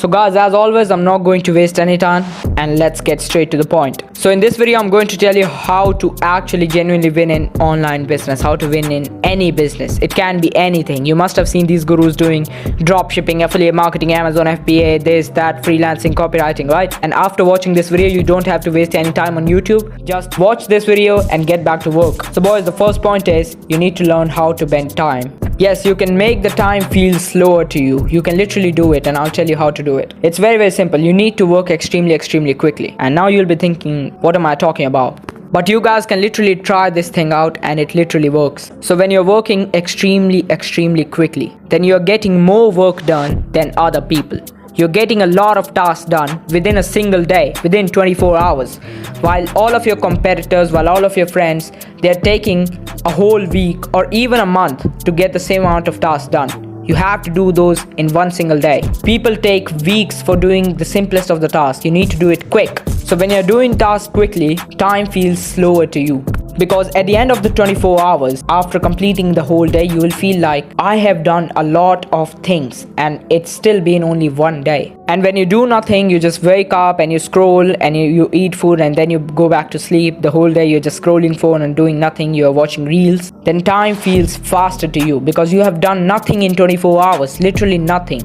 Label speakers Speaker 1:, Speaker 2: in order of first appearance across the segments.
Speaker 1: So guys, as always, I'm not going to waste any time and let's get straight to the point. So in this video, I'm going to tell you how to actually genuinely win in online business, how to win in any business. It can be anything. You must have seen these gurus doing drop shipping, affiliate marketing, Amazon FBA, this, that, freelancing, copywriting, right? And after watching this video, you don't have to waste any time on YouTube. Just watch this video and get back to work. So boys, the first point is you need to learn how to bend time. Yes, you can make the time feel slower to you. You can literally do it, and I'll tell you how to do it. It's very simple. You need to work extremely quickly. And now you'll be thinking, what am I talking about? But you guys can literally try this thing out and it literally works. So when you're working extremely quickly, then you're getting more work done than other people. You're getting a lot of tasks done within a single day, within 24 hours. While all of your competitors, while all of your friends, they're taking a whole week or even a month to get the same amount of tasks done. You have to do those in one single day. People take weeks for doing the simplest of the tasks. You need to do it quick. So when you're doing tasks quickly, time feels slower to you. Because at the end of the 24 hours, after completing the whole day, you will feel like, I have done a lot of things and it's still been only one day. And when you do nothing, you just wake up and you scroll and you eat food and then you go back to sleep. The whole day you're just scrolling phone and doing nothing, you're watching reels. Then time feels faster to you because you have done nothing in 24 hours, literally nothing.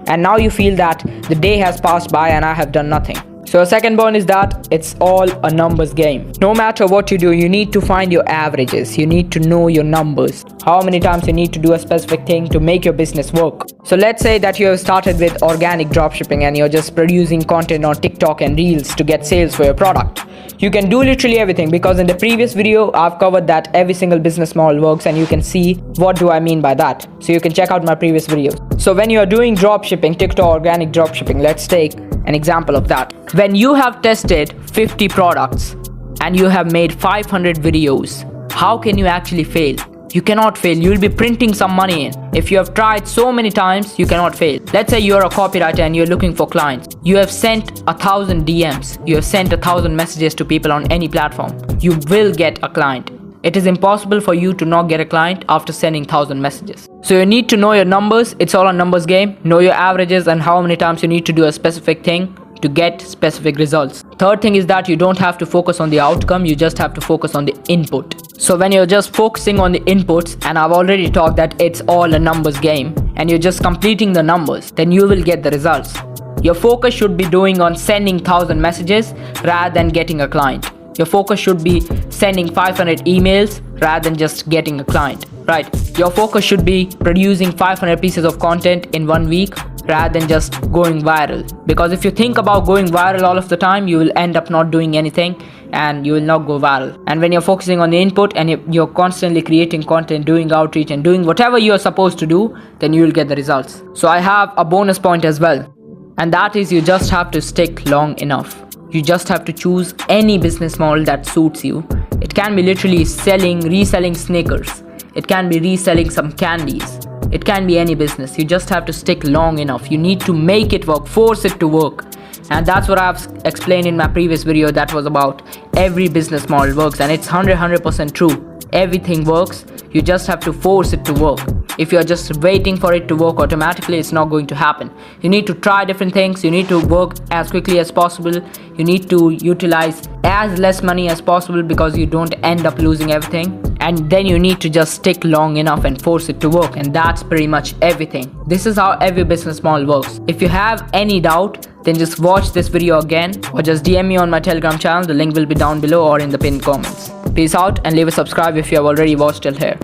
Speaker 1: And now you feel that the day has passed by and I have done nothing. So a second point is that it's all a numbers game. No matter what you do, you need to find your averages. You need to know your numbers. How many times you need to do a specific thing to make your business work. So let's say that you have started with organic dropshipping and you're just producing content on TikTok and Reels to get sales for your product. You can do literally everything because in the previous video, I've covered that every single business model works and you can see what do I mean by that. So you can check out my previous videos. So when you're doing dropshipping, TikTok organic dropshipping, let's take an example of that. When you have tested 50 products and you have made 500 videos, how can you actually fail? You cannot fail. You'll be printing some money in. If you have tried so many times, you cannot fail. Let's say you're a copywriter and you're looking for clients. You have sent 1,000 DMs. You have sent 1,000 messages to people on any platform. You will get a client. It is impossible for you to not get a client after sending 1,000 messages. So you need to know your numbers. It's all a numbers game. Know your averages and how many times you need to do a specific thing to get specific results. Third thing is that you don't have to focus on the outcome. You just have to focus on the input. So when you're just focusing on the inputs, and I've already talked that it's all a numbers game, and you're just completing the numbers, then you will get the results. Your focus should be doing on sending 1,000 messages rather than getting a client. Your focus should be sending 500 emails rather than just getting a client, right? Your focus should be producing 500 pieces of content in 1 week rather than just going viral. Because if you think about going viral all of the time, you will end up not doing anything and you will not go viral. And when you're focusing on the input and you're constantly creating content, doing outreach and doing whatever you're supposed to do, then you will get the results. So I have a bonus point as well. And that is you just have to stick long enough. You just have to choose any business model that suits you. It can be literally reselling sneakers. It can be reselling some candies. It can be any business. You just have to stick long enough. You need to make it work, force it to work. And that's what I've explained in my previous video that was about every business model works, and it's 100% true. Everything works. You just have to force it to work. If you're just waiting for it to work automatically, it's not going to happen. You need to try different things. You need to work as quickly as possible. You need to utilize as less money as possible because you don't end up losing everything. And then you need to just stick long enough and force it to work. And that's pretty much everything. This is how every business model works. If you have any doubt, then just watch this video again or just DM me on my Telegram channel. The link will be down below or in the pinned comments. Peace out and leave a subscribe if you have already watched till here.